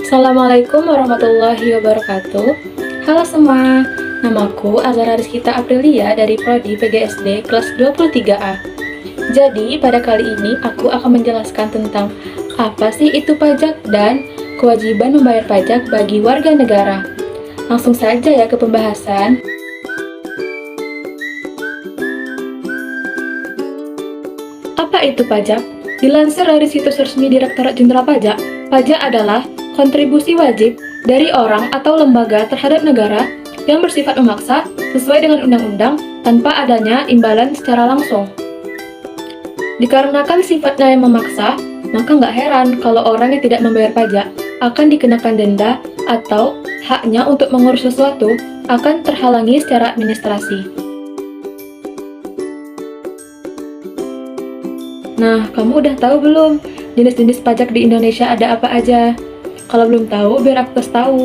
Assalamualaikum warahmatullahi wabarakatuh. Halo semua, namaku Azhara Rizkita Aprilia dari Prodi PGSD kelas 23A. Jadi, pada kali ini aku akan menjelaskan tentang apa sih itu pajak dan kewajiban membayar pajak bagi warga negara. Langsung saja ya ke pembahasan. Apa itu pajak? Dilansir dari situs resmi Direktorat Jenderal Pajak, pajak adalah kontribusi wajib dari orang atau lembaga terhadap negara yang bersifat memaksa sesuai dengan undang-undang tanpa adanya imbalan secara langsung. Dikarenakan sifatnya yang memaksa, maka nggak heran kalau orang yang tidak membayar pajak akan dikenakan denda atau haknya untuk mengurus sesuatu akan terhalangi secara administrasi. Nah, kamu udah tahu belum jenis-jenis pajak di Indonesia ada apa aja? Kalau belum tahu, biar aku kasih tahu.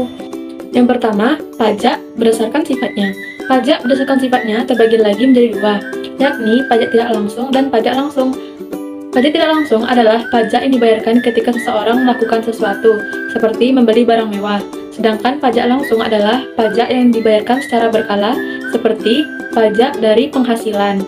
Yang pertama, pajak berdasarkan sifatnya. Pajak berdasarkan sifatnya terbagi lagi menjadi dua, yakni pajak tidak langsung dan pajak langsung. Pajak tidak langsung adalah pajak yang dibayarkan ketika seseorang melakukan sesuatu, seperti membeli barang mewah. Sedangkan pajak langsung adalah pajak yang dibayarkan secara berkala, seperti pajak dari penghasilan.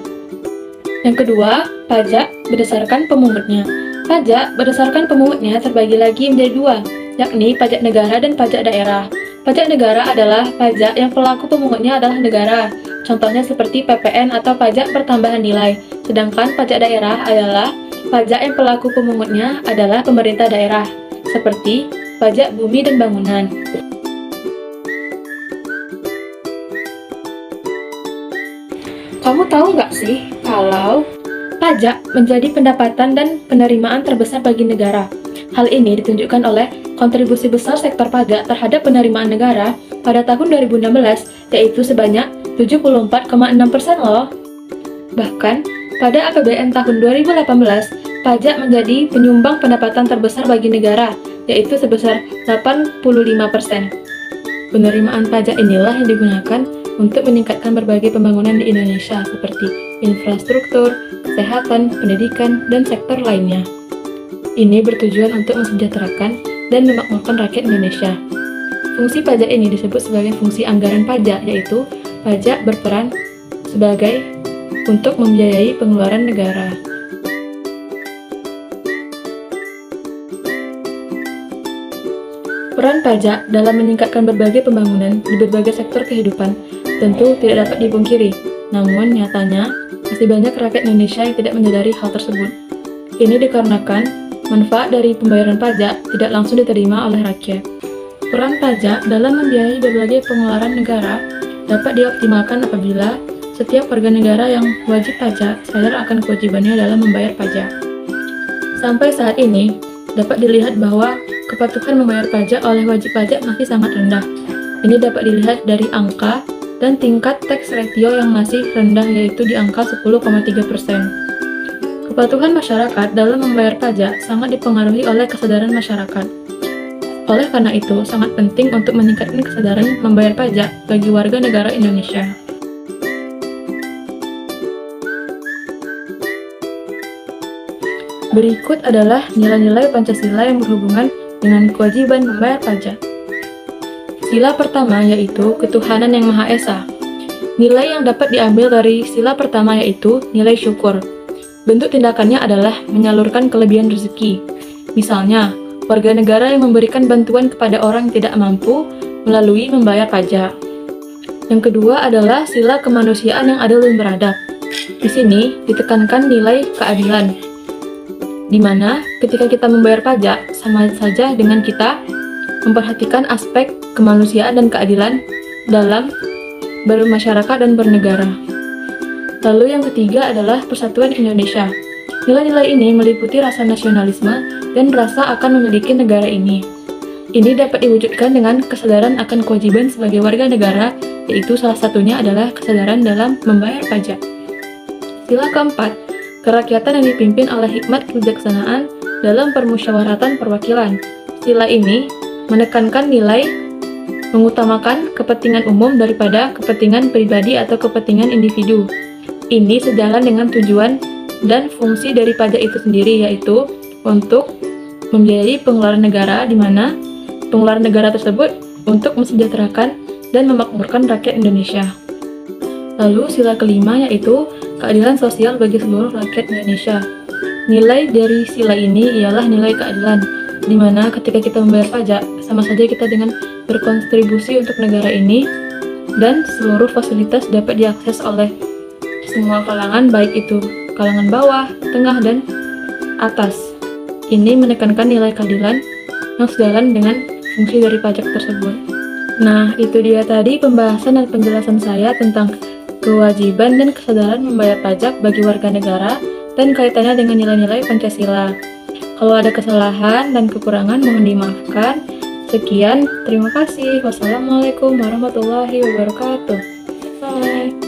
Yang kedua, pajak berdasarkan pemungutnya. Pajak berdasarkan pemungutnya terbagi lagi menjadi dua, yakni pajak negara dan pajak daerah. Pajak negara adalah pajak yang pelaku pemungutnya adalah negara, contohnya seperti PPN atau pajak pertambahan nilai. Sedangkan pajak daerah adalah pajak yang pelaku pemungutnya adalah pemerintah daerah, seperti pajak bumi dan bangunan. Kamu tahu nggak sih kalau pajak menjadi pendapatan dan penerimaan terbesar bagi negara? Hal ini ditunjukkan oleh kontribusi besar sektor pajak terhadap penerimaan negara pada tahun 2016, yaitu sebanyak 74,6% loh. Bahkan, pada APBN tahun 2018, pajak menjadi penyumbang pendapatan terbesar bagi negara, yaitu sebesar 85%. Penerimaan pajak inilah yang digunakan untuk meningkatkan berbagai pembangunan di Indonesia seperti infrastruktur, kesehatan, pendidikan, dan sektor lainnya. Ini bertujuan untuk mensejahterakan dan memakmurkan rakyat Indonesia. Fungsi pajak ini disebut sebagai fungsi anggaran pajak, yaitu pajak berperan sebagai untuk membiayai pengeluaran negara. Peran pajak dalam meningkatkan berbagai pembangunan di berbagai sektor kehidupan tentu tidak dapat dipungkiri. Namun nyatanya, masih banyak rakyat Indonesia yang tidak menyadari hal tersebut. Ini dikarenakan manfaat dari pembayaran pajak tidak langsung diterima oleh rakyat. Peran pajak dalam membiayai berbagai pengeluaran negara dapat dioptimalkan apabila setiap warga negara yang wajib pajak sadar akan kewajibannya dalam membayar pajak. Sampai saat ini, dapat dilihat bahwa kepatuhan membayar pajak oleh wajib pajak masih sangat rendah. Ini dapat dilihat dari angka dan tingkat tax ratio yang masih rendah, yaitu di angka 10,3%. Kepatuhan masyarakat dalam membayar pajak sangat dipengaruhi oleh kesadaran masyarakat. Oleh karena itu, sangat penting untuk meningkatkan kesadaran membayar pajak bagi warga negara Indonesia. Berikut adalah nilai-nilai Pancasila yang berhubungan dengan kewajiban membayar pajak. Sila pertama yaitu ketuhanan yang Maha Esa. Nilai yang dapat diambil dari sila pertama yaitu nilai syukur. Bentuk tindakannya adalah menyalurkan kelebihan rezeki. Misalnya, warga negara yang memberikan bantuan kepada orang yang tidak mampu melalui membayar pajak. Yang kedua adalah sila kemanusiaan yang adil dan beradab. Di sini ditekankan nilai keadilan, di mana ketika kita membayar pajak sama saja dengan kita memperhatikan aspek kemanusiaan dan keadilan dalam bermasyarakat dan bernegara. Lalu yang ketiga adalah persatuan Indonesia. Nilai-nilai ini meliputi rasa nasionalisme dan rasa akan memiliki negara ini. Ini dapat diwujudkan dengan kesadaran akan kewajiban sebagai warga negara, yaitu salah satunya adalah kesadaran dalam membayar pajak. Sila keempat, kerakyatan yang dipimpin oleh hikmat kebijaksanaan dalam permusyawaratan perwakilan. Sila ini menekankan nilai mengutamakan kepentingan umum daripada kepentingan pribadi atau kepentingan individu. Ini sejalan dengan tujuan dan fungsi dari pajak itu sendiri, yaitu untuk membiayai pengeluaran negara, di mana pengeluaran negara tersebut untuk mensejahterakan dan memakmurkan rakyat Indonesia. Lalu sila kelima yaitu keadilan sosial bagi seluruh rakyat Indonesia. Nilai dari sila ini ialah nilai keadilan, di mana ketika kita membayar pajak, sama saja kita dengan berkontribusi untuk negara ini, dan seluruh fasilitas dapat diakses oleh semua kalangan, baik itu kalangan bawah, tengah, dan atas. Ini menekankan nilai keadilan yang sejalan dengan fungsi dari pajak tersebut. Nah, itu dia tadi pembahasan dan penjelasan saya tentang kewajiban dan kesadaran membayar pajak bagi warga negara dan kaitannya dengan nilai-nilai Pancasila. Kalau ada kesalahan dan kekurangan mohon dimaafkan. Sekian, terima kasih. Wassalamualaikum warahmatullahi wabarakatuh. Bye.